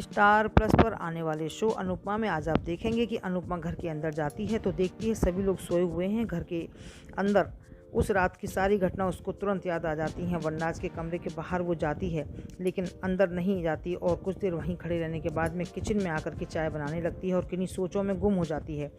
Star plus पर आने वाले शो अनुपमा में आज आप देखेंगे कि अनुपमा घर के अंदर जाती है तो देखती है सभी लोग सोए हुए हैं घर के अंदर। उस रात की सारी घटना उसको तुरंत याद आ जाती हैं। वनराज के कमरे के बाहर वो जाती है लेकिन अंदर नहीं जाती और कुछ देर वहीं खड़े रहने के बाद में किचन में आकर के चाय बनाने लगती है और किन्हीं सोचों में गुम हो जाती है।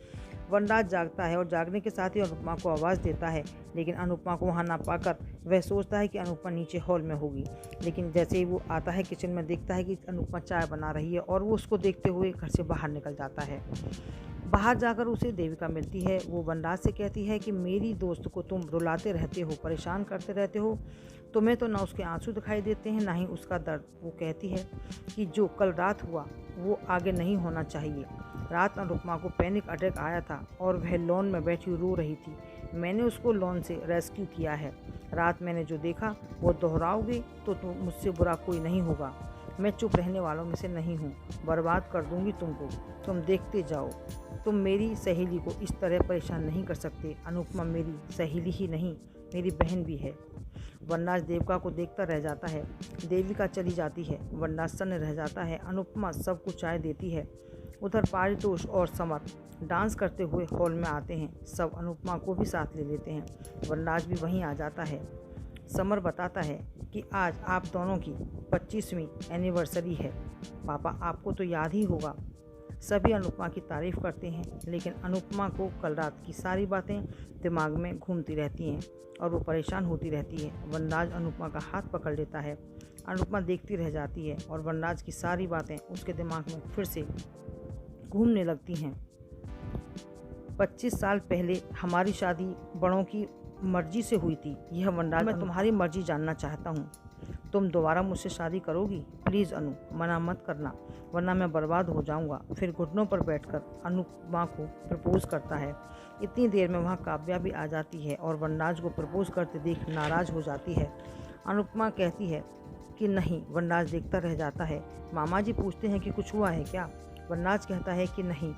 वनराज जागता है और जागने के साथ ही अनुपमा को आवाज़ देता है, लेकिन अनुपमा को वहाँ ना पाकर वह सोचता है कि अनुपमा नीचे हॉल में होगी। लेकिन जैसे ही वो आता है किचन में देखता है कि अनुपमा चाय बना रही है और वो उसको देखते हुए घर से बाहर निकल जाता है। बाहर जाकर उसे देविका मिलती है। वो वनराज से कहती है कि मेरी दोस्त को तुम रुलाते रहते हो, परेशान करते रहते हो, तुम्हें तो ना उसके आंसू दिखाई देते हैं ना ही उसका दर्द। वो कहती है कि जो कल रात हुआ वो आगे नहीं होना चाहिए। रात अनुपमा को पैनिक अटैक आया था और वह लॉन में बैठी रो रही थी। मैंने उसको लॉन से रेस्क्यू किया है। रात मैंने जो देखा वो दोहराओगे तो मुझसे बुरा कोई नहीं होगा। मैं चुप रहने वालों में से नहीं हूँ, बर्बाद कर दूंगी तुमको, तुम देखते जाओ। तुम मेरी सहेली को इस तरह परेशान नहीं कर सकते। अनुपमा मेरी सहेली ही नहीं, मेरी बहन भी है। वनराज देविका को देखता रह जाता है। देविका चली जाती है। वनराज सन्न रह जाता है। अनुपमा सबको चाय देती है। उधर पारितोष और समर डांस करते हुए हॉल में आते हैं। सब अनुपमा को भी साथ ले लेते हैं। वनराज भी वहीं आ जाता है। समर बताता है कि आज आप दोनों की 25वीं एनिवर्सरी है। पापा आपको तो याद ही होगा। सभी अनुपमा की तारीफ़ करते हैं, लेकिन अनुपमा को कल रात की सारी बातें दिमाग में घूमती रहती हैं और वो परेशान होती रहती है। वनराज अनुपमा का हाथ पकड़ लेता है। अनुपमा देखती रह जाती है और वनराज की सारी बातें उसके दिमाग में फिर से घूमने लगती हैं। 25 साल पहले हमारी शादी बड़ों की मर्जी से हुई थी। यह वनराज, मैं तुम्हारी मर्जी जानना चाहता हूँ। तुम दोबारा मुझसे शादी करोगी? प्लीज़ अनु, मना मत करना वरना मैं बर्बाद हो जाऊंगा। फिर घुटनों पर बैठकर अनुपमा को प्रपोज करता है। इतनी देर में वहाँ काव्या भी आ जाती है और वनराज को प्रपोज करते देख नाराज़ हो जाती है। अनुपमा कहती है कि नहीं। वनराज देखता रह जाता है। मामा जी पूछते हैं कि कुछ हुआ है क्या? वनराज कहता है कि नहीं,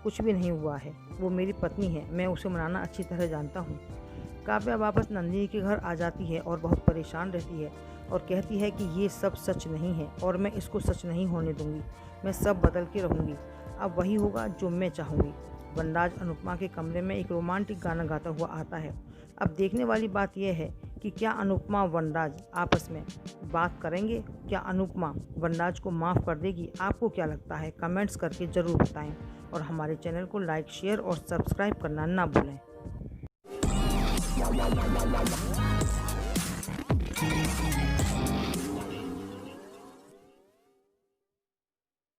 कुछ भी नहीं हुआ है। वो मेरी पत्नी है, मैं उसे मनाना अच्छी तरह जानता हूँ। काव्या वापस नंदिनी के घर आ जाती है और बहुत परेशान रहती है और कहती है कि ये सब सच नहीं है और मैं इसको सच नहीं होने दूंगी। मैं सब बदल के रहूँगी। अब वही होगा जो मैं चाहूँगी। वनराज अनुपमा के कमरे में एक रोमांटिक गाना गाता हुआ आता है। अब देखने वाली बात यह है कि क्या अनुपमा वनराज आपस में बात करेंगे? क्या अनुपमा वनराज को माफ़ कर देगी? आपको क्या लगता है? कमेंट्स करके ज़रूर बताएं और हमारे चैनल को लाइक, शेयर और सब्सक्राइब करना ना भूलें।